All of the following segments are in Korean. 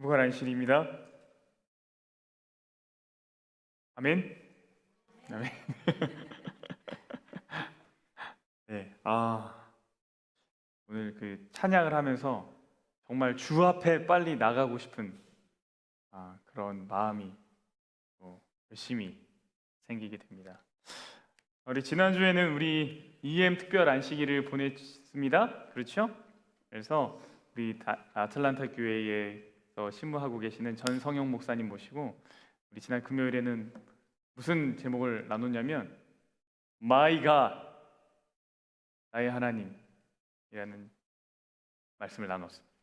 무관한실입니다. 아멘. 아멘. 네. 오늘 그 찬양을 하면서 정말 주 앞에 빨리 나가고 싶은 그런 마음이 열심히 생기게 됩니다. 우리 지난주에는 우리 EM 특별 안식일을 보냈습니다. 그렇죠? 그래서 우리 아틀란타 교회에서 신무하고 계시는 전성용 목사님 모시고 우리 지난 금요일에는 무슨 제목을 나눴냐면 My God, 나의 하나님이라는 말씀을 나눴습니다.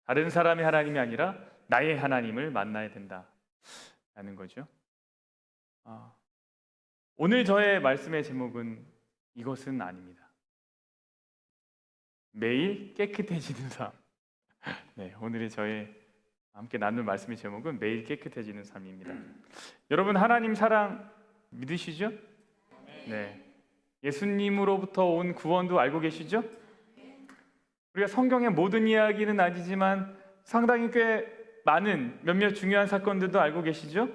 다른 사람의 하나님이 아니라 나의 하나님을 만나야 된다라는 거죠. 오늘 저의 말씀의 제목은 이것은 아닙니다. 매일 깨끗해지는 삶. 네, 오늘의 저의 함께 나눌 말씀의 제목은 매일 깨끗해지는 삶입니다. 여러분, 하나님 사랑 믿으시죠? 네. 예수님으로부터 온 구원도 알고 계시죠? 우리가 성경의 모든 이야기는 아니지만 상당히 꽤 많은 몇몇 중요한 사건들도 알고 계시죠?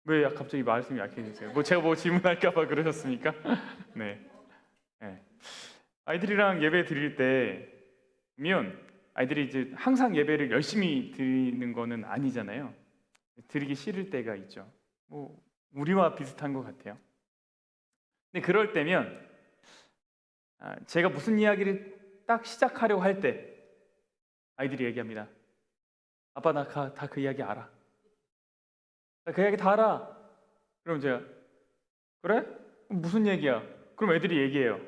왜 갑자기 말씀이 약해지세요? 제가 질문할까 봐 그러셨습니까? 네. 아이들이랑 예배 드릴 때면 아이들이 이제 항상 예배를 열심히 드리는 거는 아니잖아요. 드리기 싫을 때가 있죠. 우리와 비슷한 것 같아요. 근데 그럴 때면 제가 무슨 이야기를 딱 시작하려고 할 때 아이들이 얘기합니다. 아빠, 나 다 그 이야기 알아. 나 그 이야기 다 알아. 그럼 제가 그래? 무슨 얘기야? 그럼 애들이 얘기해요.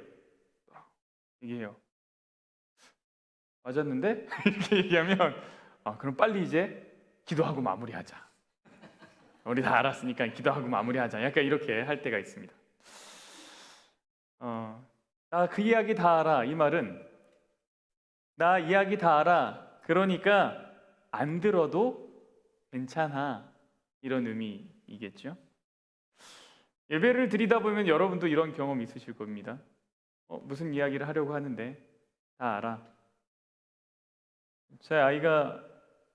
맞았는데? 이렇게 얘기하면 그럼 빨리 이제 기도하고 마무리하자. 우리 다 알았으니까 기도하고 마무리하자. 약간 이렇게 할 때가 있습니다. 나 그 이야기 다 알아. 이 말은 나 이야기 다 알아. 그러니까 안 들어도 괜찮아. 이런 의미이겠죠. 예배를 드리다 보면 여러분도 이런 경험 있으실 겁니다. 무슨 이야기를 하려고 하는데 다 알아. 제 아이가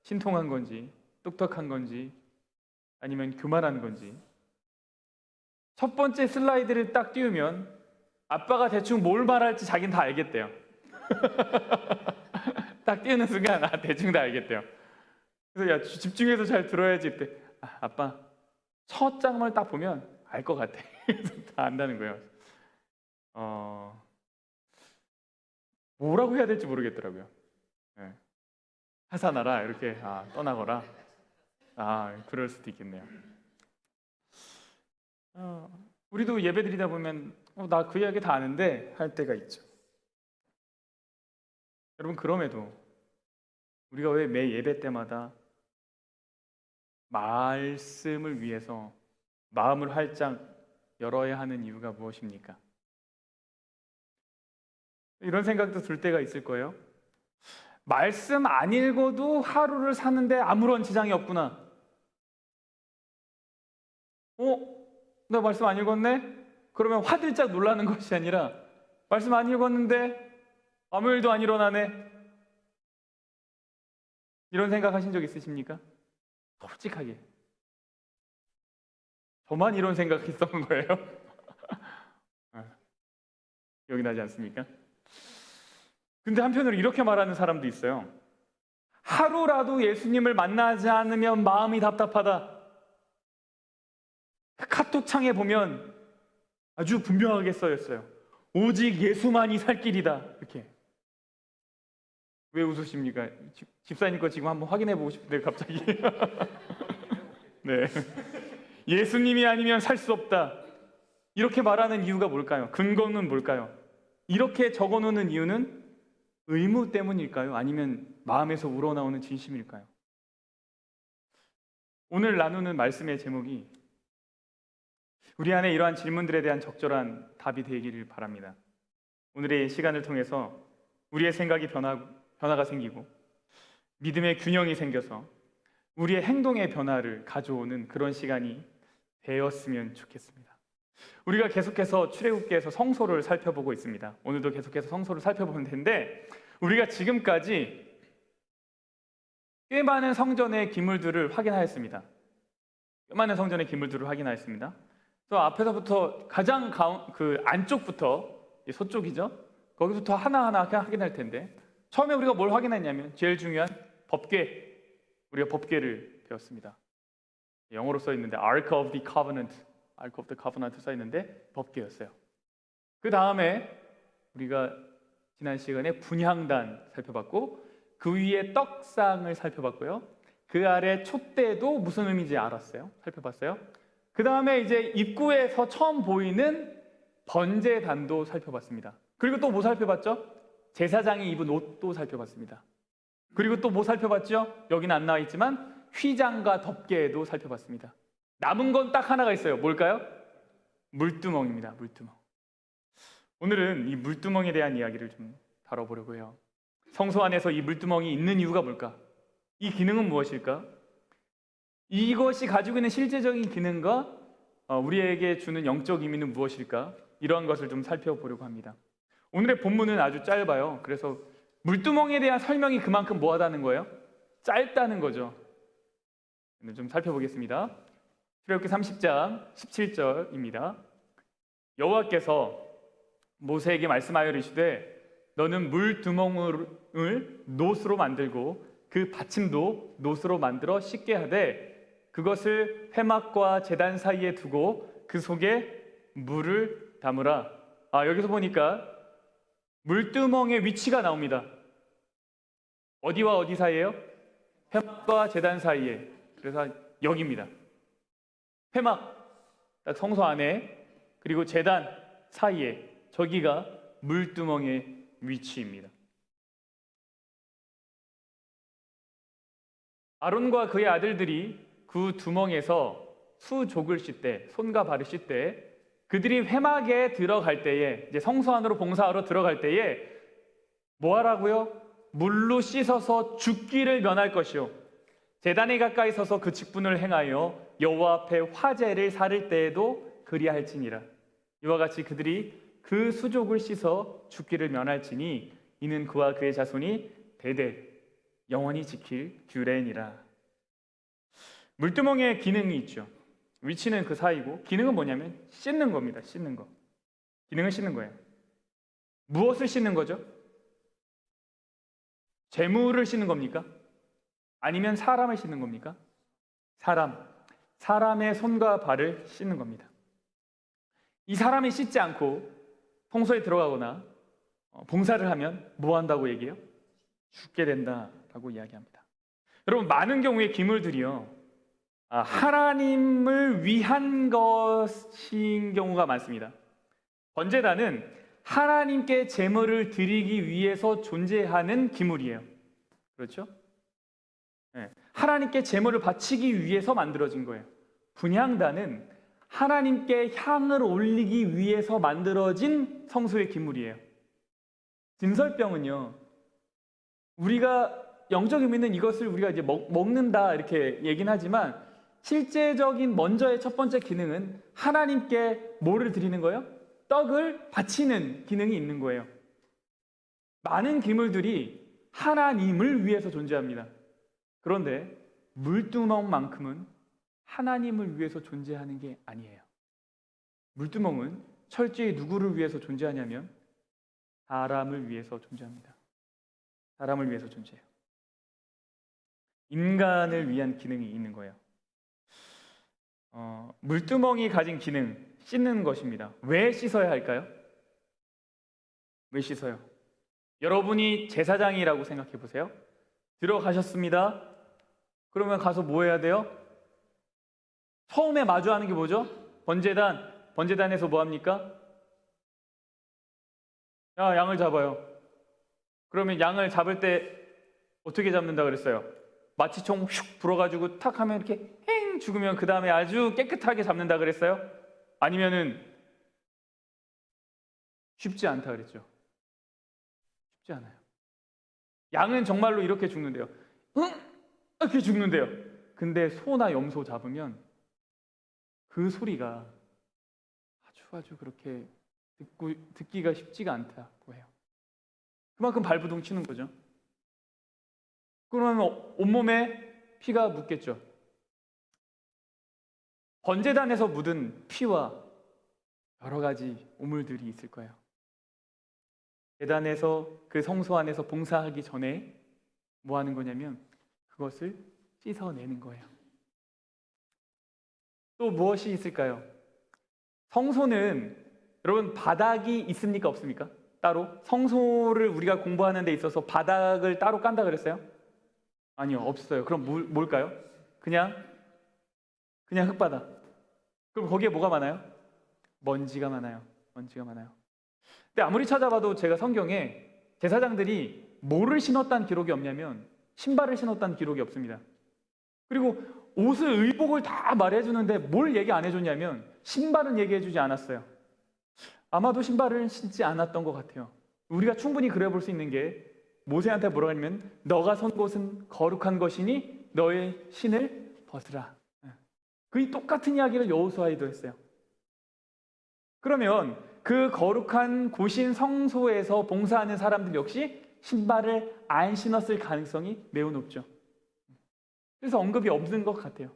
신통한 건지 똑똑한 건지 아니면 교만한 건지 첫 번째 슬라이드를 딱 띄우면 아빠가 대충 뭘 말할지 자기는 다 알겠대요. 딱 띄우는 순간 대충 다 알겠대요. 그래서 야, 집중해서 잘 들어야지. 그때 아빠 첫 장만 딱 보면 알 것 같아. 다 안다는 거예요. 뭐라고 해야 될지 모르겠더라고요. 하산하라 이렇게 떠나거라. 그럴 수도 있겠네요. 우리도 예배 드리다 보면 나 그 이야기 다 아는데 할 때가 있죠. 여러분, 그럼에도 우리가 왜 매 예배 때마다 말씀을 위해서 마음을 활짝 열어야 하는 이유가 무엇입니까? 이런 생각도 들 때가 있을 거예요. 말씀 안 읽어도 하루를 사는데 아무런 지장이 없구나. 나 말씀 안 읽었네? 그러면 화들짝 놀라는 것이 아니라 말씀 안 읽었는데 아무 일도 안 일어나네. 이런 생각하신 적 있으십니까? 솔직하게. 저만 이런 생각했던 거예요? 여기 나지 않습니까? 근데 한편으로 이렇게 말하는 사람도 있어요. 하루라도 예수님을 만나지 않으면 마음이 답답하다. 카톡창에 보면 아주 분명하게 써있어요. 오직 예수만이 살 길이다. 이렇게. 왜 웃으십니까? 집사님 거 지금 한번 확인해 보고 싶은데 갑자기. 네. 예수님이 아니면 살 수 없다. 이렇게 말하는 이유가 뭘까요? 근거는 뭘까요? 이렇게 적어놓는 이유는 의무 때문일까요? 아니면 마음에서 우러나오는 진심일까요? 오늘 나누는 말씀의 제목이 우리 안에 이러한 질문들에 대한 적절한 답이 되기를 바랍니다. 오늘의 시간을 통해서 우리의 생각이 변화가 생기고 믿음의 균형이 생겨서 우리의 행동의 변화를 가져오는 그런 시간이 되었으면 좋겠습니다. 우리가 계속해서 출애굽기에서 성소를 살펴보고 있습니다. 오늘도 계속해서 성소를 살펴보는 텐데 우리가 지금까지 꽤 많은 성전의 기물들을 확인하였습니다. 꽤 많은 성전의 기물들을 확인하였습니다. 그래서 앞에서부터 가장 그 안쪽부터 서쪽이죠. 거기부터 하나하나 확인할 텐데 처음에 우리가 뭘 확인했냐면 제일 중요한 법궤, 우리가 법궤를 배웠습니다. 영어로 써 있는데 Ark of the Covenant, Ark of the Covenant 써 있는데 법궤였어요. 그 다음에 우리가 지난 시간에 분향단 살펴봤고 그 위에 떡상을 살펴봤고요. 그 아래 촛대도 무슨 의미인지 알았어요. 살펴봤어요. 그 다음에 이제 입구에서 처음 보이는 번제단도 살펴봤습니다. 그리고 또 뭐 살펴봤죠? 제사장이 입은 옷도 살펴봤습니다. 그리고 또 뭐 살펴봤죠? 여기는 안 나와 있지만 휘장과 덮개도 살펴봤습니다. 남은 건 딱 하나가 있어요. 뭘까요? 물두멍입니다. 물두멍. 오늘은 이 물두멍에 대한 이야기를 좀 다뤄보려고 해요. 성소 안에서 이 물두멍이 있는 이유가 뭘까? 이 기능은 무엇일까? 이것이 가지고 있는 실제적인 기능과 우리에게 주는 영적 의미는 무엇일까? 이러한 것을 좀 살펴보려고 합니다. 오늘의 본문은 아주 짧아요. 그래서 물두멍에 대한 설명이 그만큼 뭐하다는 거예요? 짧다는 거죠. 좀 살펴보겠습니다. 출애굽기 30장 17절입니다. 여호와께서 모세에게 말씀하여 이르시되 너는 물두멍을 놋으로 만들고 그 받침도 놋으로 만들어 씻게 하되 그것을 회막과 제단 사이에 두고 그 속에 물을 담으라. 여기서 보니까 물두멍의 위치가 나옵니다. 어디와 어디 사이에요? 회막과 제단 사이에. 그래서 여기입니다. 회막, 딱 성소 안에, 그리고 제단 사이에, 저기가 물두멍의 위치입니다. 아론과 그의 아들들이 그 두멍에서 수족을 씻되, 손과 발을 씻되, 그들이 회막에 들어갈 때에, 이제 성소 안으로 봉사하러 들어갈 때에 뭐 하라고요? 물로 씻어서 죽기를 면할 것이요 제단에 가까이 서서 그 직분을 행하여 여호와 앞에 화제를 사를 때에도 그리할지니라. 이와 같이 그들이 그 수족을 씻어 죽기를 면할지니 이는 그와 그의 자손이 대대 영원히 지킬 규례니라. 물두멍의 기능이 있죠. 위치는 그 사이고 기능은 뭐냐면 씻는 겁니다. 씻는 거. 기능은 씻는 거예요. 무엇을 씻는 거죠? 재물을 씻는 겁니까? 아니면 사람을 씻는 겁니까? 사람의 손과 발을 씻는 겁니다. 이 사람이 씻지 않고 성소에 들어가거나 봉사를 하면 뭐 한다고 얘기해요? 죽게 된다라고 이야기합니다. 여러분, 많은 경우에 기물들이요 하나님을 위한 것인 경우가 많습니다. 번제단은 하나님께 제물을 드리기 위해서 존재하는 기물이에요. 그렇죠? 네. 하나님께 제물을 바치기 위해서 만들어진 거예요. 분향단은 하나님께 향을 올리기 위해서 만들어진 성소의 기물이에요. 진설병은요, 우리가 영적 의미는 이것을 우리가 이제 먹는다 이렇게 얘기는 하지만 실제적인 먼저의 첫 번째 기능은 하나님께 뭐를 드리는 거예요? 떡을 바치는 기능이 있는 거예요. 많은 기물들이 하나님을 위해서 존재합니다. 그런데 물두멍만큼은 하나님을 위해서 존재하는 게 아니에요. 물두멍은 철저히 누구를 위해서 존재하냐면 사람을 위해서 존재합니다. 사람을 위해서 존재해요. 인간을 위한 기능이 있는 거예요. 물두멍이 가진 기능, 씻는 것입니다. 왜 씻어야 할까요? 왜 씻어요? 여러분이 제사장이라고 생각해 보세요. 들어가셨습니다. 그러면 가서 뭐 해야 돼요? 처음에 마주하는 게 뭐죠? 번제단에서 뭐 합니까? 야, 양을 잡아요. 그러면 양을 잡을 때 어떻게 잡는다 그랬어요? 마취총 슉 불어가지고 탁 하면 이렇게 행 죽으면 그 다음에 아주 깨끗하게 잡는다 그랬어요? 아니면은 쉽지 않다 그랬죠? 쉽지 않아요. 양은 정말로 이렇게 죽는데요. 이렇게 죽는데요. 근데 소나 염소 잡으면 그 소리가 아주 그렇게 듣기가 쉽지가 않다고 해요. 그만큼 발부둥 치는 거죠. 그러면 온몸에 피가 묻겠죠. 번제단에서 묻은 피와 여러 가지 오물들이 있을 거예요. 제단에서 그 성소 안에서 봉사하기 전에 뭐 하는 거냐면 그것을 씻어내는 거예요. 또 무엇이 있을까요? 성소는 여러분 바닥이 있습니까? 없습니까? 따로? 성소를 우리가 공부하는 데 있어서 바닥을 따로 깐다 그랬어요? 아니요, 없어요. 그럼 뭘까요? 그냥 흙바닥. 그럼 거기에 뭐가 많아요? 먼지가 많아요. 먼지가 많아요. 근데 아무리 찾아봐도 제가 성경에 제사장들이 뭐를 신었다는 기록이 없냐면 신발을 신었다는 기록이 없습니다. 그리고 옷을 의복을 다 말해주는데 뭘 얘기 안 해줬냐면 신발은 얘기해주지 않았어요. 아마도 신발을 신지 않았던 것 같아요. 우리가 충분히 그래 볼 수 있는 게 모세한테 뭐라고 하냐면 너가 선 곳은 거룩한 것이니 너의 신을 벗으라. 그 똑같은 이야기를 여호수아에도 했어요. 그러면 그 거룩한 곳인 성소에서 봉사하는 사람들 역시 신발을 안 신었을 가능성이 매우 높죠. 그래서 언급이 없는 것 같아요.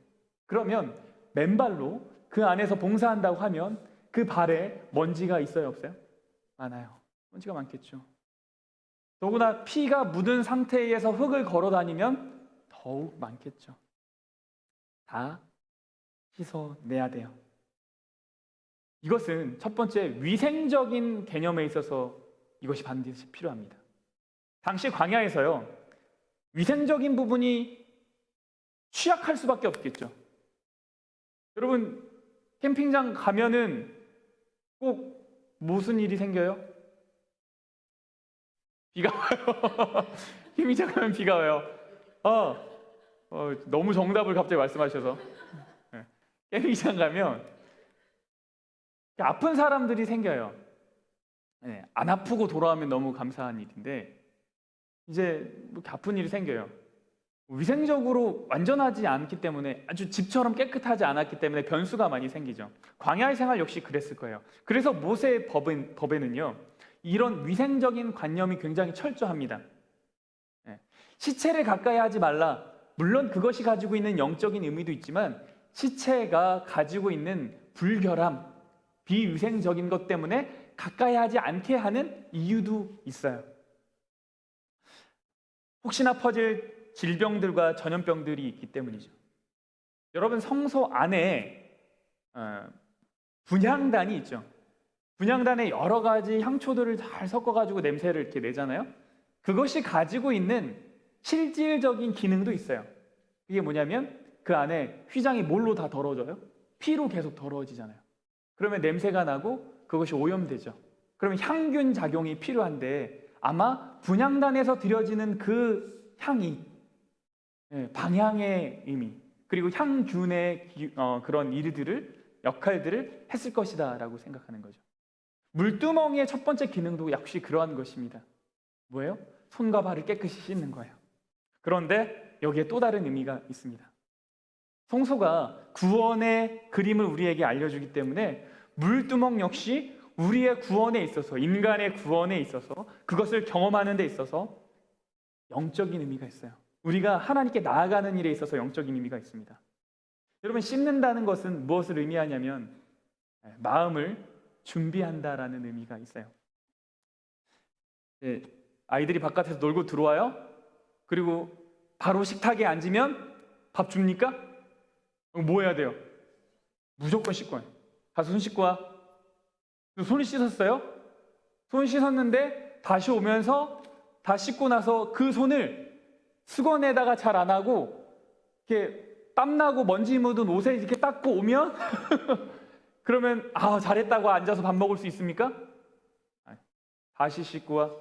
그러면 맨발로 그 안에서 봉사한다고 하면 그 발에 먼지가 있어요, 없어요? 많아요. 먼지가 많겠죠. 더구나 피가 묻은 상태에서 흙을 걸어 다니면 더욱 많겠죠. 다 씻어내야 돼요. 이것은 첫 번째 위생적인 개념에 있어서 이것이 반드시 필요합니다. 당시 광야에서요, 위생적인 부분이 취약할 수밖에 없겠죠. 여러분 캠핑장 가면은 꼭 무슨 일이 생겨요? 비가 와요. 캠핑장 가면 비가 와요. 너무 정답을 갑자기 말씀하셔서 캠핑장 가면 아픈 사람들이 생겨요. 안 아프고 돌아오면 너무 감사한 일인데 이제 이렇게 아픈 일이 생겨요. 위생적으로 완전하지 않기 때문에 아주 집처럼 깨끗하지 않았기 때문에 변수가 많이 생기죠. 광야의 생활 역시 그랬을 거예요. 그래서 모세의 법에는요 이런 위생적인 관념이 굉장히 철저합니다. 시체를 가까이 하지 말라. 물론 그것이 가지고 있는 영적인 의미도 있지만 시체가 가지고 있는 불결함, 비위생적인 것 때문에 가까이 하지 않게 하는 이유도 있어요. 혹시나 퍼질 질병들과 전염병들이 있기 때문이죠. 여러분 성소 안에 분향단이 있죠. 분향단에 여러 가지 향초들을 잘 섞어가지고 냄새를 이렇게 내잖아요. 그것이 가지고 있는 실질적인 기능도 있어요. 이게 뭐냐면 그 안에 휘장이 뭘로 다 더러워져요? 피로 계속 더러워지잖아요. 그러면 냄새가 나고 그것이 오염되죠. 그러면 향균 작용이 필요한데 아마 분향단에서 드려지는 그 향이 방향의 의미 그리고 향균의 그런 역할들을 했을 것이다 라고 생각하는 거죠. 물두멍이의 첫 번째 기능도 역시 그러한 것입니다. 뭐예요? 손과 발을 깨끗이 씻는 거예요. 그런데 여기에 또 다른 의미가 있습니다. 성소가 구원의 그림을 우리에게 알려주기 때문에 물두멍 역시 우리의 구원에 있어서 인간의 구원에 있어서 그것을 경험하는 데 있어서 영적인 의미가 있어요. 우리가 하나님께 나아가는 일에 있어서 영적인 의미가 있습니다. 여러분 씻는다는 것은 무엇을 의미하냐면 마음을 준비한다라는 의미가 있어요. 아이들이 바깥에서 놀고 들어와요. 그리고 바로 식탁에 앉으면 밥 줍니까? 뭐 해야 돼요? 무조건 씻고 와요. 가서 손 씻고 와. 손을 씻었어요? 손 씻었는데 다시 오면서 다 씻고 나서 그 손을 수건에다가 잘 안 하고 이렇게 땀나고 먼지 묻은 옷에 이렇게 닦고 오면 그러면 잘했다고 앉아서 밥 먹을 수 있습니까? 다시 씻고 와.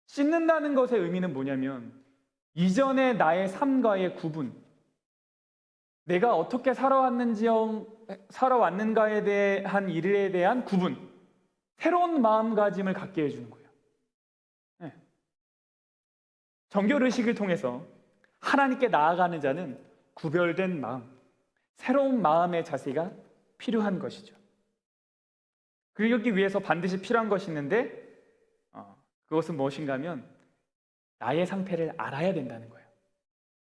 씻는다는 것의 의미는 뭐냐면 이전의 나의 삶과의 구분, 내가 어떻게 살아왔는가에 대한 일에 대한 구분, 새로운 마음가짐을 갖게 해주는 거예요. 정결의식을 통해서 하나님께 나아가는 자는 구별된 마음, 새로운 마음의 자세가 필요한 것이죠. 그러기 위해서 반드시 필요한 것이 있는데 그것은 무엇인가 하면 나의 상태를 알아야 된다는 거예요.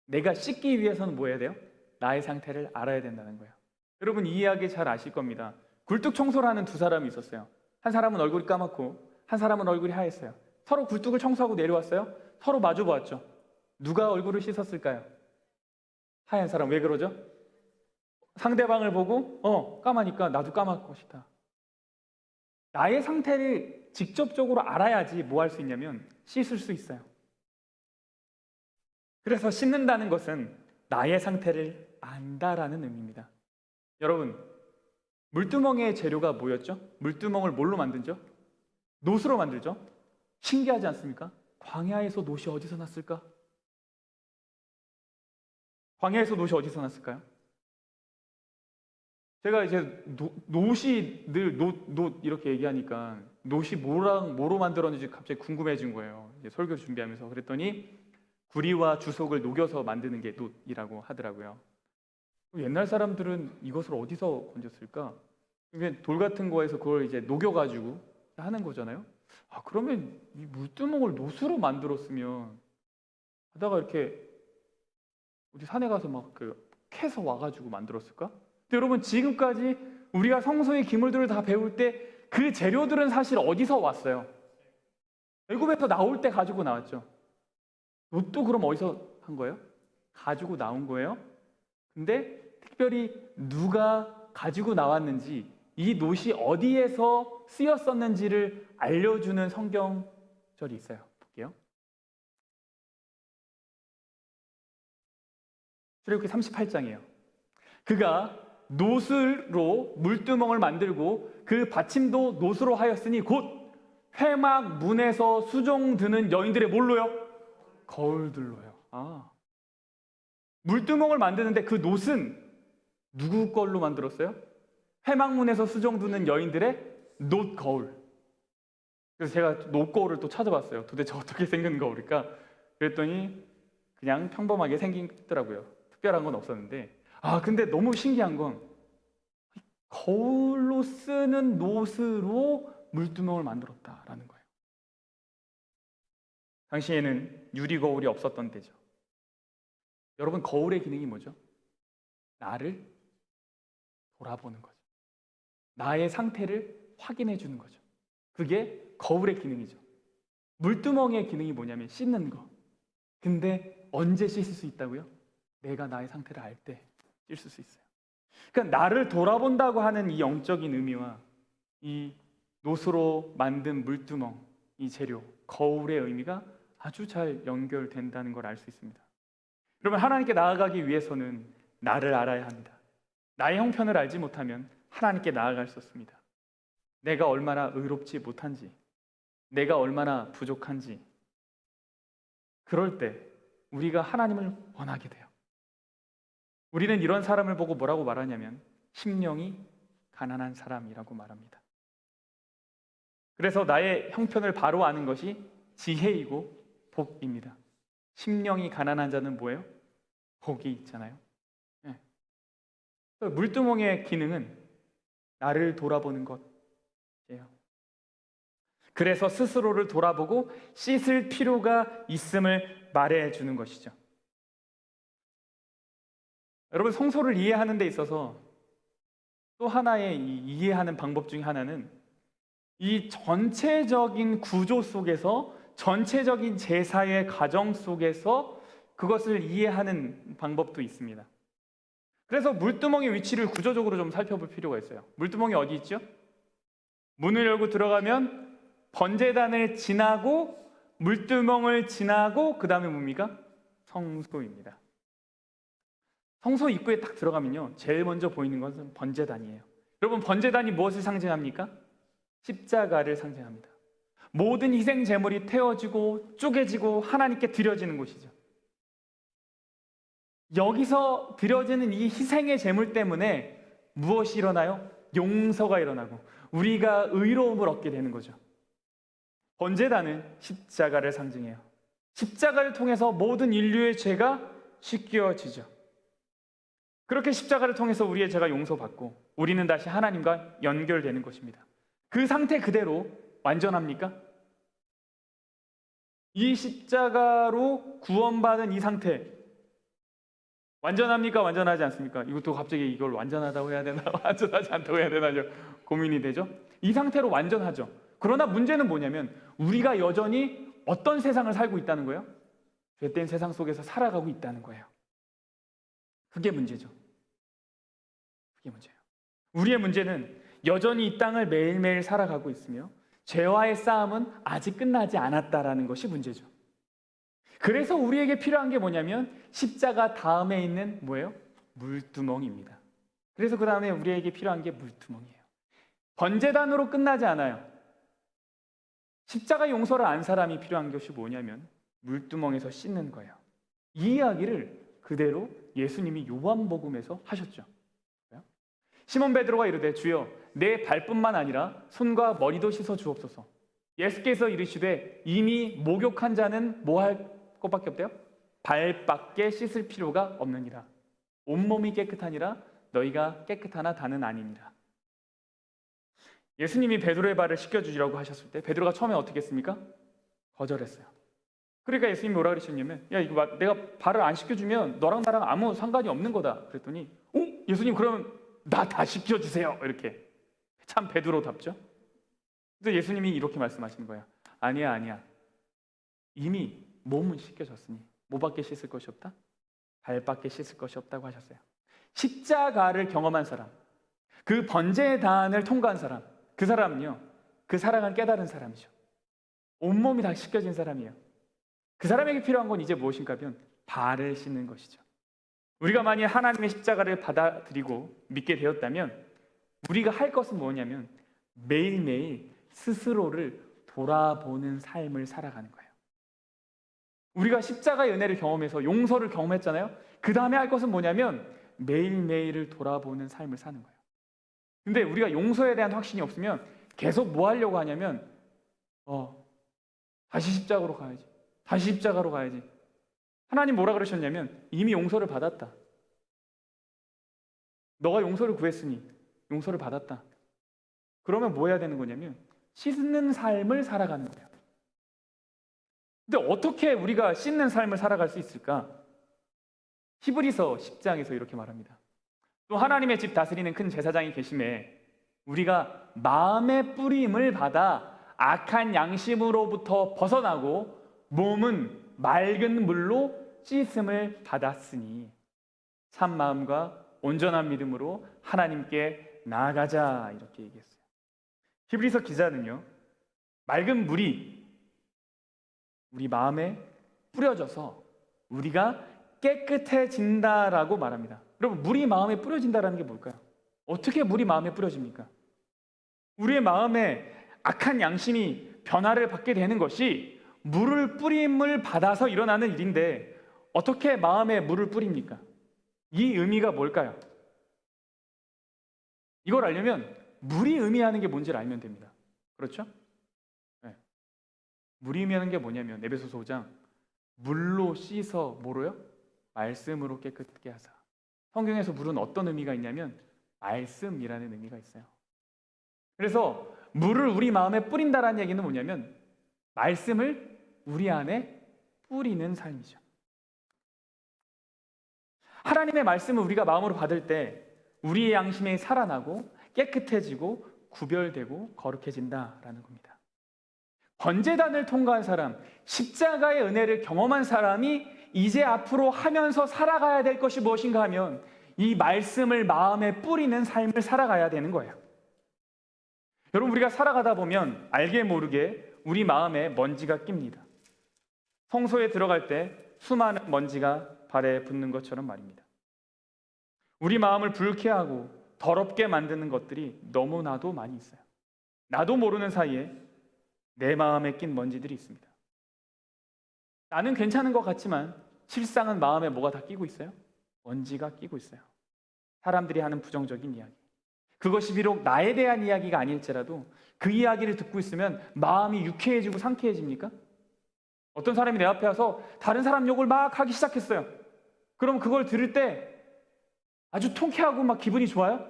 내가 씻기 위해서는 뭐 해야 돼요? 나의 상태를 알아야 된다는 거예요. 여러분 이 이야기 잘 아실 겁니다. 굴뚝 청소를 하는 두 사람이 있었어요. 한 사람은 얼굴이 까맣고 한 사람은 얼굴이 하였어요. 서로 굴뚝을 청소하고 내려왔어요. 서로 마주 보았죠. 누가 얼굴을 씻었을까요? 하얀 사람. 왜 그러죠? 상대방을 보고 까마니까 나도 까맣 것이다. 나의 상태를 직접적으로 알아야지 뭐 할 수 있냐면 씻을 수 있어요. 그래서 씻는다는 것은 나의 상태를 안다라는 의미입니다. 여러분, 물두멍의 재료가 뭐였죠? 물두멍을 뭘로 만들죠? 놋으로 만들죠? 신기하지 않습니까? 광야에서 놋이 어디서 났을까? 광야에서 놋이 어디서 났을까요? 제가 이제 놋이 늘 놋 이렇게 얘기하니까 놋이 뭐로 만들었는지 갑자기 궁금해진 거예요. 이제 설교 준비하면서 그랬더니 구리와 주석을 녹여서 만드는 게 놋이라고 하더라고요. 옛날 사람들은 이것을 어디서 건졌을까? 이게 돌 같은 거에서 그걸 이제 녹여가지고 하는 거잖아요. 그러면 이 물두멍을 놋으로 만들었으면 하다가 이렇게 어디 산에 가서 막 캐서 와가지고 만들었을까? 근데 여러분 지금까지 우리가 성서의 기물들을 다 배울 때 그 재료들은 사실 어디서 왔어요? 애굽에서 나올 때 가지고 나왔죠. 놋도 그럼 어디서 한 거예요? 가지고 나온 거예요. 근데 특별히 누가 가지고 나왔는지 이 놋이 어디에서 쓰였었는지를 알려주는 성경절이 있어요. 볼게요. 출애굽기 38장이에요. 그가 놋으로 물두멍을 만들고 그 받침도 놋으로 하였으니 곧 회막 문에서 수종 드는 여인들의 뭘로요? 거울들로요. 물두멍을 만드는데 그 놋은 누구 걸로 만들었어요? 회막문에서 수종 드는 여인들의 놋 거울. 그래서 제가 놋 거울을 또 찾아봤어요. 도대체 어떻게 생긴 거울일까? 그랬더니 그냥 평범하게 생기더라고요. 특별한 건 없었는데 근데 너무 신기한 건 거울로 쓰는 놋으로 물두멍을 만들었다라는 거예요. 당시에는 유리 거울이 없었던 때죠. 여러분 거울의 기능이 뭐죠? 나를 돌아보는 거죠. 나의 상태를 확인해 주는 거죠. 그게 거울의 기능이죠. 물두멍의 기능이 뭐냐면 씻는 거. 근데 언제 씻을 수 있다고요? 내가 나의 상태를 알 때 씻을 수 있어요. 그러니까 나를 돌아본다고 하는 이 영적인 의미와 이 놋으로 만든 물두멍, 이 재료, 거울의 의미가 아주 잘 연결된다는 걸 알 수 있습니다. 여러분 하나님께 나아가기 위해서는 나를 알아야 합니다. 나의 형편을 알지 못하면 하나님께 나아갈 수 없습니다. 내가 얼마나 의롭지 못한지, 내가 얼마나 부족한지, 그럴 때 우리가 하나님을 원하게 돼요. 우리는 이런 사람을 보고 뭐라고 말하냐면 심령이 가난한 사람이라고 말합니다. 그래서 나의 형편을 바로 아는 것이 지혜이고 복입니다. 심령이 가난한 자는 뭐예요? 복이 있잖아요. 네. 물두멍의 기능은 나를 돌아보는 것이에요. 그래서 스스로를 돌아보고 씻을 필요가 있음을 말해주는 것이죠. 여러분 성소를 이해하는 데 있어서 또 하나의 이해하는 방법 중에 하나는 이 전체적인 구조 속에서 전체적인 제사의 과정 속에서 그것을 이해하는 방법도 있습니다. 그래서 물두멍의 위치를 구조적으로 좀 살펴볼 필요가 있어요. 물두멍이 어디 있죠? 문을 열고 들어가면 번제단을 지나고 물두멍을 지나고 그 다음에 뭡니까? 성소입니다. 성소 입구에 딱 들어가면요 제일 먼저 보이는 것은 번제단이에요. 여러분 번제단이 무엇을 상징합니까? 십자가를 상징합니다. 모든 희생 제물이 태워지고 쪼개지고 하나님께 드려지는 곳이죠. 여기서 드려지는 이 희생의 제물 때문에 무엇이 일어나요? 용서가 일어나고 우리가 의로움을 얻게 되는 거죠. 번제단은 십자가를 상징해요. 십자가를 통해서 모든 인류의 죄가 씻겨지죠. 그렇게 십자가를 통해서 우리의 죄가 용서받고 우리는 다시 하나님과 연결되는 것입니다. 그 상태 그대로 완전합니까? 이 십자가로 구원받은 이 상태 완전합니까? 완전하지 않습니까? 이것도 갑자기 이걸 완전하다고 해야 되나 완전하지 않다고 해야 되나 고민이 되죠. 이 상태로 완전하죠. 그러나 문제는 뭐냐면 우리가 여전히 어떤 세상을 살고 있다는 거예요? 죄된 세상 속에서 살아가고 있다는 거예요. 그게 문제죠. 그게 문제예요. 우리의 문제는 여전히 이 땅을 매일매일 살아가고 있으며 죄와의 싸움은 아직 끝나지 않았다라는 것이 문제죠. 그래서 우리에게 필요한 게 뭐냐면 십자가 다음에 있는 뭐예요? 물두멍입니다. 그래서 그 다음에 우리에게 필요한 게 물두멍이에요. 번제단으로 끝나지 않아요. 십자가 용서를 안 사람이 필요한 것이 뭐냐면 물두멍에서 씻는 거예요. 이 이야기를 그대로 예수님이 요한복음에서 하셨죠. 시몬 베드로가 이르되 주여 내 발뿐만 아니라 손과 머리도 씻어 주옵소서. 예수께서 이르시되 이미 목욕한 자는 뭐 할 것밖에 없대요? 발밖에 씻을 필요가 없느니라. 온몸이 깨끗하니라 너희가 깨끗하나 다는 아니니라. 예수님이 베드로의 발을 씻겨주시라고 하셨을 때 베드로가 처음에 어떻게 했습니까? 거절했어요. 그러니까 예수님이 뭐라 그러셨냐면 야 이거 내가 발을 안 씻겨주면 너랑 나랑 아무 상관이 없는 거다. 그랬더니 예수님 그러면 나 다 씻겨주세요. 이렇게 참 베드로답죠. 그래서 예수님이 이렇게 말씀하시는 거예요. 아니야. 이미 몸은 씻겨졌으니 뭐밖에 씻을 것이 없다? 발밖에 씻을 것이 없다고 하셨어요. 십자가를 경험한 사람, 그 번제의 단을 통과한 사람, 그 사람은요, 그 사랑을 깨달은 사람이죠. 온몸이 다 씻겨진 사람이에요. 그 사람에게 필요한 건 이제 무엇인가 하면 발을 씻는 것이죠. 우리가 만약 하나님의 십자가를 받아들이고 믿게 되었다면 우리가 할 것은 뭐냐면 매일매일 스스로를 돌아보는 삶을 살아가는 거예요. 우리가 십자가의 은혜를 경험해서 용서를 경험했잖아요. 그 다음에 할 것은 뭐냐면 매일매일을 돌아보는 삶을 사는 거예요. 근데 우리가 용서에 대한 확신이 없으면 계속 뭐 하려고 하냐면 다시 십자가로 가야지. 다시 십자가로 가야지. 하나님 뭐라 그러셨냐면 이미 용서를 받았다. 너가 용서를 구했으니 용서를 받았다. 그러면 뭐 해야 되는 거냐면 씻는 삶을 살아가는 거예요. 근데 어떻게 우리가 씻는 삶을 살아갈 수 있을까? 히브리서 10장에서 이렇게 말합니다. 또 하나님의 집 다스리는 큰 제사장이 계심에 우리가 마음의 뿌림을 받아 악한 양심으로부터 벗어나고 몸은 맑은 물로 씻음을 받았으니 참 마음과 온전한 믿음으로 하나님께 나아가자 이렇게 얘기했어요. 히브리서 기자는요, 맑은 물이 우리 마음에 뿌려져서 우리가 깨끗해진다라고 말합니다. 여러분, 물이 마음에 뿌려진다라는 게 뭘까요? 어떻게 물이 마음에 뿌려집니까? 우리의 마음에 악한 양심이 변화를 받게 되는 것이 물을 뿌림을 받아서 일어나는 일인데 어떻게 마음에 물을 뿌립니까? 이 의미가 뭘까요? 이걸 알려면 물이 의미하는 게 뭔지를 알면 됩니다. 그렇죠? 네. 물이 의미하는 게 뭐냐면 에베소서 5장 물로 씻어 뭐로요? 말씀으로 깨끗게 하사. 성경에서 물은 어떤 의미가 있냐면 말씀이라는 의미가 있어요. 그래서 물을 우리 마음에 뿌린다라는 얘기는 뭐냐면 말씀을 우리 안에 뿌리는 삶이죠. 하나님의 말씀을 우리가 마음으로 받을 때 우리의 양심이 살아나고 깨끗해지고 구별되고 거룩해진다라는 겁니다. 번제단을 통과한 사람, 십자가의 은혜를 경험한 사람이 이제 앞으로 하면서 살아가야 될 것이 무엇인가 하면 이 말씀을 마음에 뿌리는 삶을 살아가야 되는 거예요. 여러분, 우리가 살아가다 보면 알게 모르게 우리 마음에 먼지가 낍니다. 성소에 들어갈 때 수많은 먼지가 발에 붙는 것처럼 말입니다. 우리 마음을 불쾌하고 더럽게 만드는 것들이 너무나도 많이 있어요. 나도 모르는 사이에 내 마음에 낀 먼지들이 있습니다. 나는 괜찮은 것 같지만 실상은 마음에 뭐가 다 끼고 있어요? 먼지가 끼고 있어요. 사람들이 하는 부정적인 이야기. 그것이 비록 나에 대한 이야기가 아닐지라도 그 이야기를 듣고 있으면 마음이 유쾌해지고 상쾌해집니까? 어떤 사람이 내 앞에 와서 다른 사람 욕을 막 하기 시작했어요. 그럼 그걸 들을 때 아주 통쾌하고 막 기분이 좋아요?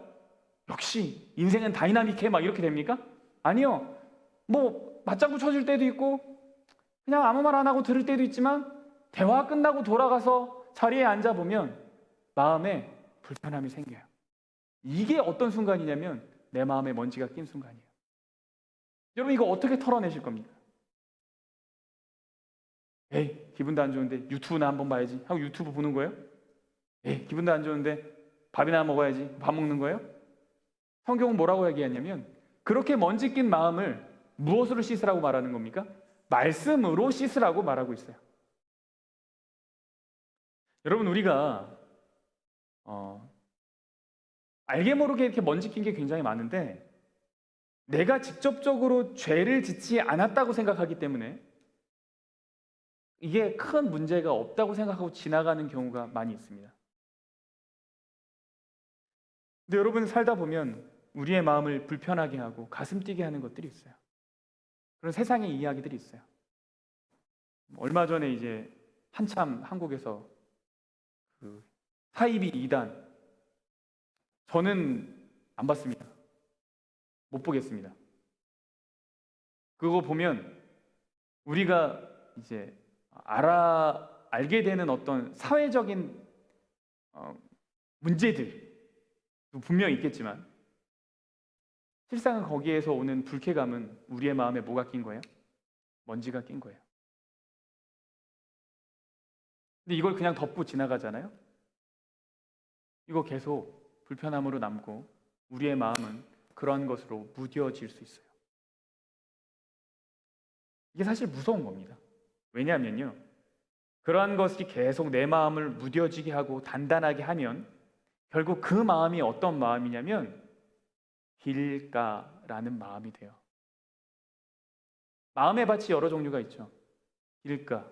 역시 인생은 다이나믹해 막 이렇게 됩니까? 아니요. 뭐 맞장구 쳐줄 때도 있고 그냥 아무 말 안 하고 들을 때도 있지만 대화 끝나고 돌아가서 자리에 앉아보면 마음에 불편함이 생겨요. 이게 어떤 순간이냐면 내 마음에 먼지가 낀 순간이에요. 여러분 이거 어떻게 털어내실 겁니까? 에이 기분도 안 좋은데 유튜브나 한번 봐야지 하고 유튜브 보는 거예요? 에이 기분도 안 좋은데 밥이나 먹어야지 밥 먹는 거예요? 성경은 뭐라고 얘기하냐면 그렇게 먼지 낀 마음을 무엇으로 씻으라고 말하는 겁니까? 말씀으로 씻으라고 말하고 있어요. 여러분 우리가 알게 모르게 이렇게 먼지 낀 게 굉장히 많은데 내가 직접적으로 죄를 짓지 않았다고 생각하기 때문에 이게 큰 문제가 없다고 생각하고 지나가는 경우가 많이 있습니다. 근데 여러분 살다 보면 우리의 마음을 불편하게 하고 가슴 뛰게 하는 것들이 있어요. 그런 세상의 이야기들이 있어요. 얼마 전에 이제 한참 한국에서 그 사이비 이단 저는 안 봤습니다. 못 보겠습니다. 그거 보면 우리가 이제 알게 되는 어떤 사회적인 문제들 분명히 있겠지만 실상은 거기에서 오는 불쾌감은 우리의 마음에 뭐가 낀 거예요? 먼지가 낀 거예요. 근데 이걸 그냥 덮고 지나가잖아요. 이거 계속 불편함으로 남고 우리의 마음은 그런 것으로 무뎌질 수 있어요. 이게 사실 무서운 겁니다. 왜냐하면요, 그러한 것이 계속 내 마음을 무뎌지게 하고 단단하게 하면 결국 그 마음이 어떤 마음이냐면 길가라는 마음이 돼요. 마음의 밭이 여러 종류가 있죠. 길가,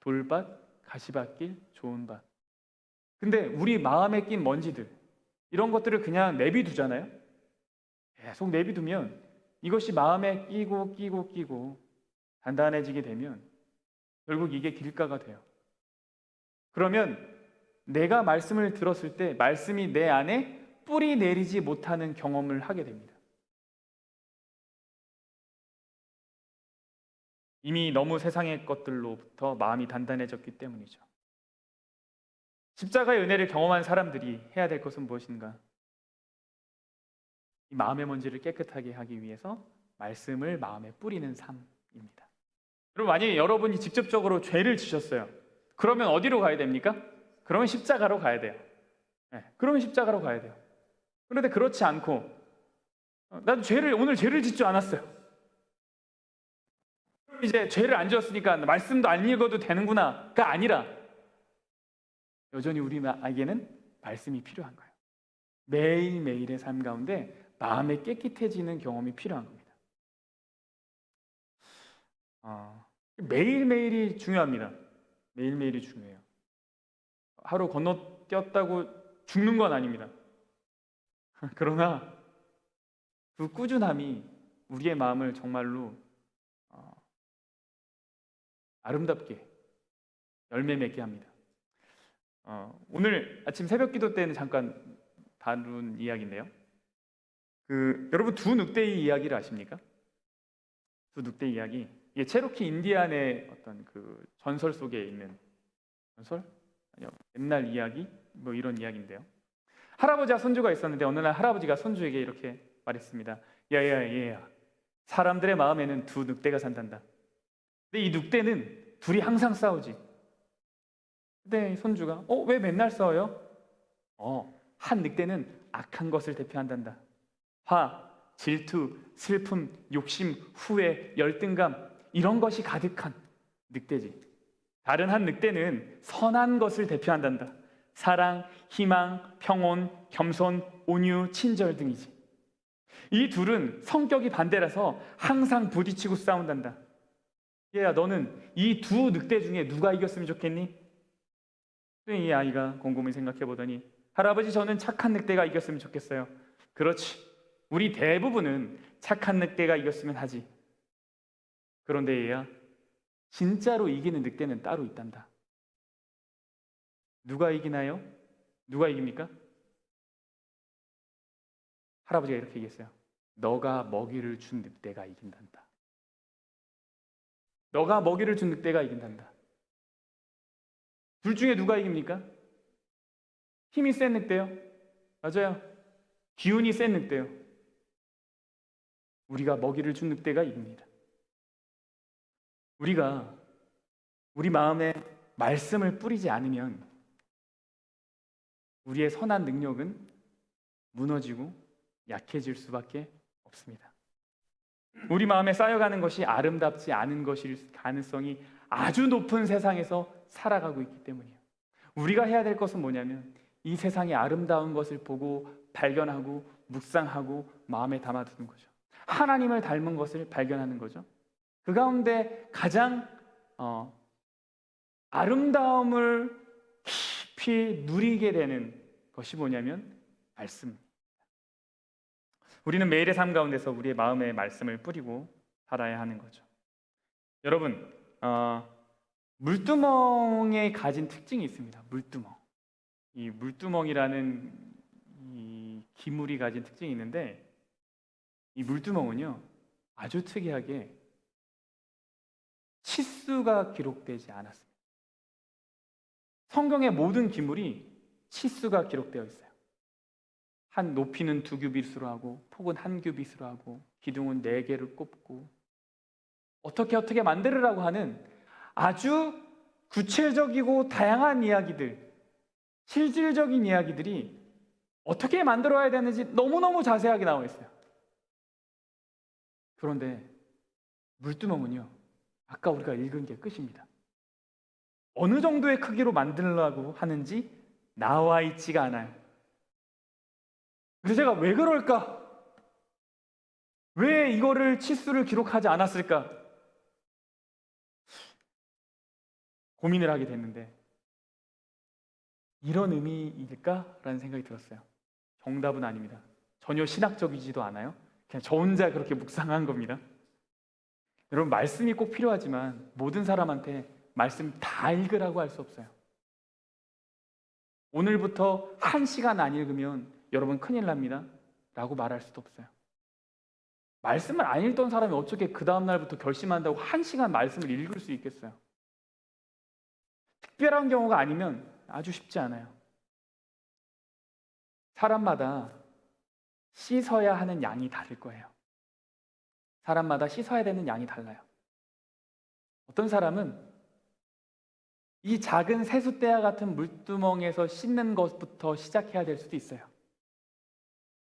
돌밭, 가시밭길, 좋은 밭. 근데 우리 마음에 낀 먼지들 이런 것들을 그냥 내비두잖아요. 계속 내비두면 이것이 마음에 끼고 단단해지게 되면 결국 이게 길가가 돼요. 그러면 내가 말씀을 들었을 때 말씀이 내 안에 뿌리 내리지 못하는 경험을 하게 됩니다. 이미 너무 세상의 것들로부터 마음이 단단해졌기 때문이죠. 십자가의 은혜를 경험한 사람들이 해야 될 것은 무엇인가? 이 마음의 먼지를 깨끗하게 하기 위해서 말씀을 마음에 뿌리는 삶입니다. 여러분, 만약에 여러분이 직접적으로 죄를 지셨어요. 그러면 어디로 가야 됩니까? 그러면 십자가로 가야 돼요. 네, 그러면 십자가로 가야 돼요. 그런데 그렇지 않고 나도 오늘 죄를 짓지 않았어요. 그럼 이제 죄를 안 지었으니까 말씀도 안 읽어도 되는구나가 아니라 여전히 우리에게는 말씀이 필요한 거예요. 매일매일의 삶 가운데 마음이 깨끗해지는 경험이 필요한 겁니다. 매일매일이 중요합니다. 매일매일이 중요해요. 하루 건너뛰었다고 죽는 건 아닙니다. 그러나 그 꾸준함이 우리의 마음을 정말로 아름답게 열매 맺게 합니다. 오늘 아침 새벽 기도 때는 잠깐 다룬 이야기인데요. 여러분 두 늑대의 이야기를 아십니까? 두 늑대 이야기. 이게 체로키 인디안의 어떤 그 전설 속에 있는 전설? 아니요. 옛날 이야기? 뭐 이런 이야기인데요. 할아버지와 손주가 있었는데 어느 날 할아버지가 손주에게 이렇게 말했습니다. 야야 얘야. 사람들의 마음에는 두 늑대가 산단다. 근데 이 늑대는 둘이 항상 싸우지. 근데 손주가 왜 맨날 싸워요? 한 늑대는 악한 것을 대표한단다. 화, 질투, 슬픔, 욕심, 후회, 열등감 이런 것이 가득한 늑대지. 다른 한 늑대는 선한 것을 대표한단다. 사랑, 희망, 평온, 겸손, 온유, 친절 등이지. 이 둘은 성격이 반대라서 항상 부딪히고 싸운단다. 얘야, 너는 이 두 늑대 중에 누가 이겼으면 좋겠니? 이 아이가 곰곰이 생각해 보더니 할아버지, 저는 착한 늑대가 이겼으면 좋겠어요. 그렇지. 우리 대부분은 착한 늑대가 이겼으면 하지. 그런데 얘야, 진짜로 이기는 늑대는 따로 있단다. 누가 이기나요? 누가 이깁니까? 할아버지가 이렇게 얘기했어요. 너가 먹이를 준 늑대가 이긴단다. 너가 먹이를 준 늑대가 이긴단다. 둘 중에 누가 이깁니까? 힘이 센 늑대요? 맞아요. 기운이 센 늑대요. 우리가 먹이를 준 늑대가 이깁니다. 우리가 우리 마음에 말씀을 뿌리지 않으면 우리의 선한 능력은 무너지고 약해질 수밖에 없습니다. 우리 마음에 쌓여가는 것이 아름답지 않은 것일 가능성이 아주 높은 세상에서 살아가고 있기 때문이에요. 우리가 해야 될 것은 뭐냐면 이 세상의 아름다운 것을 보고 발견하고 묵상하고 마음에 담아두는 거죠. 하나님을 닮은 것을 발견하는 거죠. 그 가운데 가장 아름다움을 깊이 누리게 되는 것이 뭐냐면 말씀. 우리는 매일의 삶 가운데서 우리의 마음에 말씀을 뿌리고 살아야 하는 거죠. 여러분, 물두멍에 가진 특징이 있습니다. 물두멍. 이 물두멍이라는 이 기물이 가진 특징이 있는데, 이 물두멍은요 아주 특이하게 치수가 기록되지 않았습니다. 성경의 모든 기물이 치수가 기록되어 있어요. 한 높이는 2규빗으로 하고 폭은 1규빗으로 하고 기둥은 4개를 꼽고 어떻게 만들으라고 하는 아주 구체적이고 다양한 이야기들, 실질적인 이야기들이 어떻게 만들어야 되는지 너무너무 자세하게 나와 있어요. 그런데 물두멍은요, 아까 우리가 읽은 게 끝입니다. 어느 정도의 크기로 만들려고 하는지 나와 있지가 않아요. 그래서 제가 왜 그럴까? 왜 이거를 치수를 기록하지 않았을까? 고민을 하게 됐는데 이런 의미일까라는 생각이 들었어요. 정답은 아닙니다. 전혀 신학적이지도 않아요. 그냥 저 혼자 그렇게 묵상한 겁니다. 여러분, 말씀이 꼭 필요하지만 모든 사람한테 말씀 다 읽으라고 할 수 없어요. 오늘부터 1시간 안 읽으면 여러분 큰일 납니다 라고 말할 수도 없어요. 말씀을 안 읽던 사람이 어떻게 그 다음날부터 결심한다고 1시간 말씀을 읽을 수 있겠어요? 특별한 경우가 아니면 아주 쉽지 않아요. 사람마다 씻어야 하는 양이 다를 거예요. 사람마다 씻어야 되는 양이 달라요. 어떤 사람은 이 작은 세숫대와 같은 물두멍에서 씻는 것부터 시작해야 될 수도 있어요.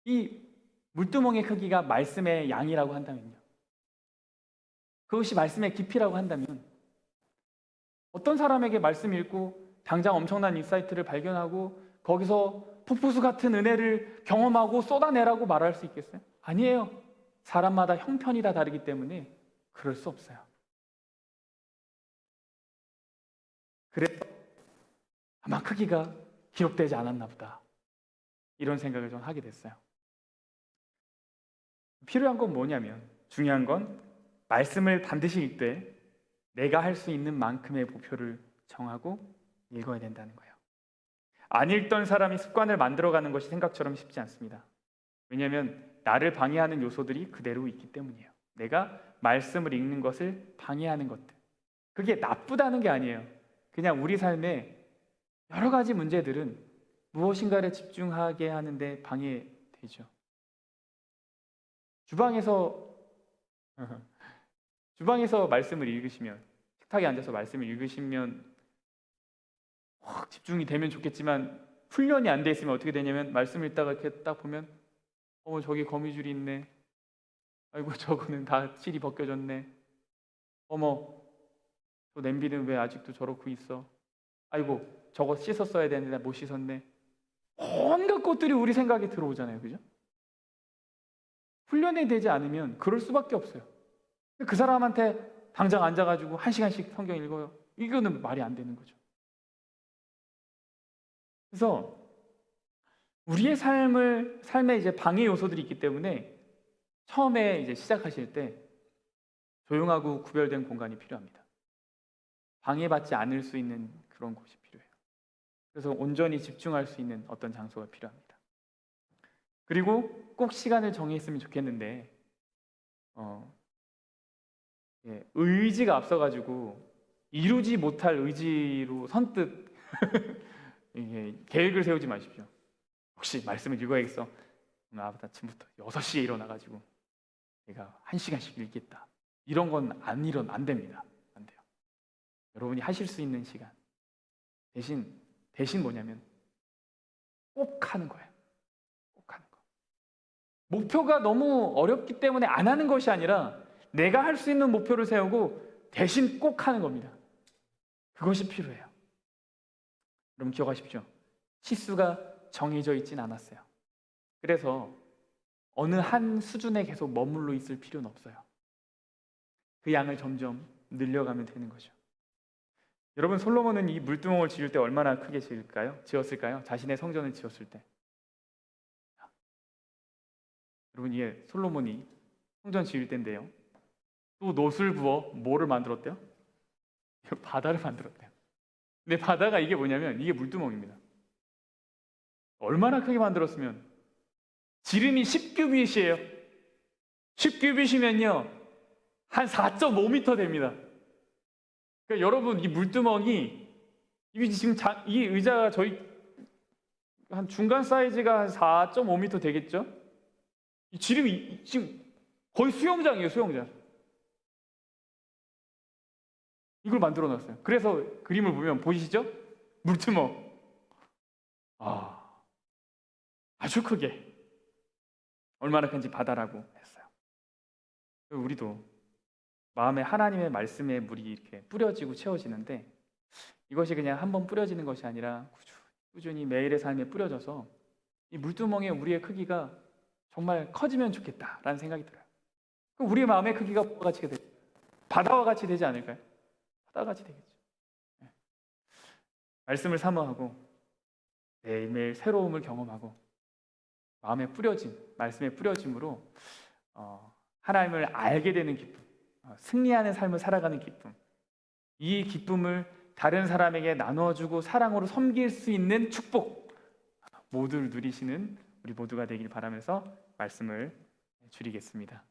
이 물두멍의 크기가 말씀의 양이라고 한다면요, 그것이 말씀의 깊이라고 한다면 어떤 사람에게 말씀 읽고 당장 엄청난 인사이트를 발견하고 거기서 폭포수 같은 은혜를 경험하고 쏟아내라고 말할 수 있겠어요? 아니에요. 사람마다 형편이 다 다르기 때문에 그럴 수 없어요. 그래서 아마 크기가 기록되지 않았나 보다, 이런 생각을 좀 하게 됐어요. 필요한 건 뭐냐면, 중요한 건 말씀을 반드시 읽되 내가 할 수 있는 만큼의 목표를 정하고 읽어야 된다는 거예요. 안 읽던 사람이 습관을 만들어가는 것이 생각처럼 쉽지 않습니다. 왜냐하면 나를 방해하는 요소들이 그대로 있기 때문이에요. 내가 말씀을 읽는 것을 방해하는 것들, 그게 나쁘다는 게 아니에요. 그냥 우리 삶에 여러 가지 문제들은 무엇인가를 집중하게 하는데 방해되죠. 주방에서 말씀을 읽으시면, 식탁에 앉아서 말씀을 읽으시면 확 집중이 되면 좋겠지만 훈련이 안 돼 있으면 어떻게 되냐면, 말씀 읽다가 이렇게 딱 보면 저기 거미줄이 있네, 아이고 저거는 다 실이 벗겨졌네, 저 냄비는 왜 아직도 저렇고 있어, 아이고 저거 씻었어야 되는데 못 씻었네. 온갖 것들이 우리 생각에 들어오잖아요. 그죠? 훈련이 되지 않으면 그럴 수밖에 없어요. 그 사람한테 당장 앉아가지고 1시간씩 성경 읽어요, 이거는 말이 안 되는 거죠. 그래서 우리의 삶에 이제 방해 요소들이 있기 때문에 처음에 이제 시작하실 때 조용하고 구별된 공간이 필요합니다. 방해받지 않을 수 있는 그런 곳이 필요해요. 그래서 온전히 집중할 수 있는 어떤 장소가 필요합니다. 그리고 꼭 시간을 정했으면 좋겠는데 의지가 앞서가지고 이루지 못할 의지로 선뜻 계획을 세우지 마십시오. 혹시 말씀을 읽어야겠어. 오늘 아침부터 6시에 일어나가지고 내가 1시간씩 읽겠다. 이런 건 안 됩니다. 안 돼요. 여러분이 하실 수 있는 시간 대신 뭐냐면 꼭 하는 거예요. 꼭 하는 거. 목표가 너무 어렵기 때문에 안 하는 것이 아니라 내가 할 수 있는 목표를 세우고 대신 꼭 하는 겁니다. 그것이 필요해요. 여러분 기억하십시오. 치수가 정해져 있진 않았어요. 그래서 어느 한 수준에 계속 머물러 있을 필요는 없어요. 그 양을 점점 늘려가면 되는 거죠. 여러분 솔로몬은 이 물두멍을 지을 때 얼마나 크게 지었을까요? 자신의 성전을 지었을 때. 여러분 이게 솔로몬이 성전 지을 때인데요. 또 놋을 부어 뭐를 만들었대요? 바다를 만들었대요. 근데 바다가 이게 뭐냐면 이게 물두멍입니다. 얼마나 크게 만들었으면 지름이 10규빗이에요. 10규빗이면요 한 4.5m 됩니다. 그러니까 여러분 이 물두멍이 지금 이 의자가 저희 한 중간 사이즈가 한 4.5m 되겠죠? 이 지름이 지금 거의 수영장이에요, 수영장. 이걸 만들어 놨어요. 그래서 그림을 보면 보이시죠? 물두멍. 아주 크게. 얼마나 큰지 바다라고 했어요. 우리도 마음에 하나님의 말씀의 물이 이렇게 뿌려지고 채워지는데 이것이 그냥 한번 뿌려지는 것이 아니라 꾸준히 매일의 삶에 뿌려져서 이 물두멍의 우리의 크기가 정말 커지면 좋겠다라는 생각이 들어요. 그럼 우리의 마음의 크기가 뭐와 같이 되죠? 바다와 같이 되지 않을까요? 바다와 같이 되겠죠. 말씀을 사모하고 매일매일 새로움을 경험하고 마음에 뿌려진 말씀의 뿌려짐으로 하나님을 알게 되는 기쁨, 승리하는 삶을 살아가는 기쁨, 이 기쁨을 다른 사람에게 나눠주고 사랑으로 섬길 수 있는 축복 모두를 누리시는 우리 모두가 되길 바라면서 말씀을 줄이겠습니다.